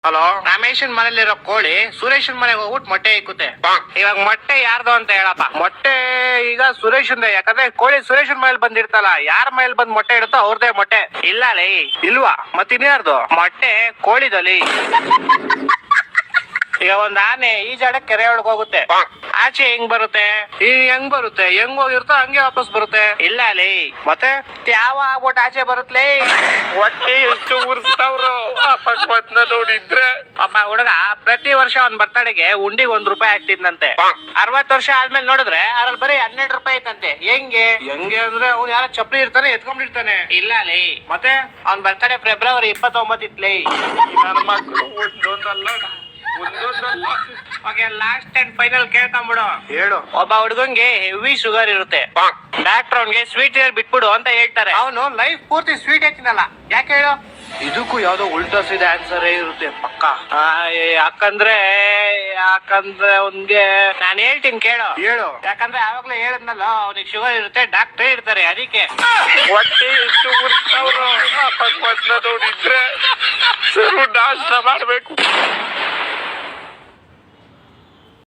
Hello, ರಮೇಶನ್ ಮನೇಲಿರೋ ಕೋಳಿ ಸುರೇಶನ್ ಮನೆಗೆ ಹೋಗ್ಬಿಟ್ಟು ಮೊಟ್ಟೆ ಇಕ್ಕುತ್ತೆ. ಇವಾಗ ಮೊಟ್ಟೆ ಯಾರ್ದು ಅಂತ ಹೇಳಪ್ಪ. ಮೊಟ್ಟೆ ಈಗ ಸುರೇಶನ್, ಯಾಕಂದ್ರೆ ಕೋಳಿ ಸುರೇಶನ್ ಮನೇಲಿ ಬಂದಿರ್ತಲ್ಲ, ಯಾರ ಮನೇಲಿ ಬಂದ್ ಮೊಟ್ಟೆ ಇಡುತ್ತೋ ಅವ್ರದೇ ಮೊಟ್ಟೆ. ಇಲ್ಲ ಲೇ, ಇಲ್ವಾ? ಮತ್ತಿನ್ಯಾರ್ದು ಮೊಟ್ಟೆ? ಕೋಳಿದಲ್ಲಿ. ಈಗ ಒಂದ್ ಆನೆ ಈಜಾಡಕ್ ಕೆರೆ ಒಳಗ್ ಹೋಗುತ್ತೆ, ಆಚೆ ಹೆಂಗ್ ಬರುತ್ತೆ? ಹೆಂಗ್ ಬರುತ್ತೆ? ಹೆಂಗ್ ಹೋಗಿರುತ್ತೋ ಹಂಗೆ ವಾಪಸ್ ಬರುತ್ತೆ. ಇಲ್ಲ ಲೇ, ಮತ್ತೆ ಯಾವ ಆಗ್ಬಿಟ್ಟು ಆಚೆ ಬರುತ್ತಲೇ? ಹೊಟ್ಟೆ ಎಷ್ಟು ಉರ್ಸ್ತಾವ್ರು ನೋಡಿದ್ರೆ. ಒಬ್ಬ ಹುಡುಗ ಪ್ರತಿ ವರ್ಷ ಅವ್ನ್ ಬರ್ತಡೆಗೆ ಉಂಡಿಗೆ ₹1 ಆಗ್ತಿದ್ನಂತೆ. 60 ವರ್ಷ ಆದ್ಮೇಲೆ ನೋಡಿದ್ರೆ ಅದ್ರಲ್ಲಿ ಬರೀ ₹12 ಐತಂತೆ. ಹೆಂಗೆ ಅಂದ್ರೆ ಅವ್ನು ಯಾರ ಚಪ್ಪಲಿ ಇರ್ತಾನೆ ಎತ್ಕೊಂಡಿರ್ತಾನೆ. ಇಲ್ಲ ಲೇ, ಮತ್ತೆ ಅವ್ನ್ ಬರ್ತಡೆ ಫೆಬ್ರವರಿ 29 ಇತ್ಲೇ. ನನ್ನ ಮಕ್ಕಳು ಲಾಸ್ಟ್ ಅಂಡ್ ಫೈನಲ್ ಕೇಳ್ಕೊಂಬಿಡು. ಹೇಳು. ಒಬ್ಬ ಹುಡುಗಂಗೆ ಹೆವಿ ಶುಗರ್ ಇರುತ್ತೆ. ಡಾಕ್ಟರ್ ಅವ್ನಿಗೆ ಸ್ವೀಟ್ ಬಿಟ್ಬಿಡು ಅಂತ ಹೇಳ್ತಾರೆ. ಅವನು ಲೈಫ್ ಪೂರ್ತಿ ಸ್ವೀಟ್ ಐತಿನಲ್ಲ, ಯಾಕೆ ಹೇಳು? ಇದಕ್ಕೂ ಯಾವ್ದೋ ಉಲ್ಟಾ ಸೀದಾ ಆನ್ಸರ್ ಇರುತ್ತೆ ಪಕ್ಕ. ಯಾಕಂದ್ರೆ ಅವ್ನ್ಗೆ ನಾನು ಹೇಳ್ತೀನಿ ಕೇಳು. ಹೇಳು. ಯಾಕಂದ್ರೆ ಆವಾಗ್ಲೇ ಹೇಳದ್ನಲ್ಲ, ಅವ್ನಿಗೆ ಶುಗರ್ ಇರುತ್ತೆ, ಡಾಕ್ಟರ್ ಇರ್ತಾರೆ, ಅದಕ್ಕೆ. ಹೊಟ್ಟೆ ಎಷ್ಟು ನೋಡಿದ್ರೆ ನಾಷ್ಟ ಮಾಡ್ಬೇಕು.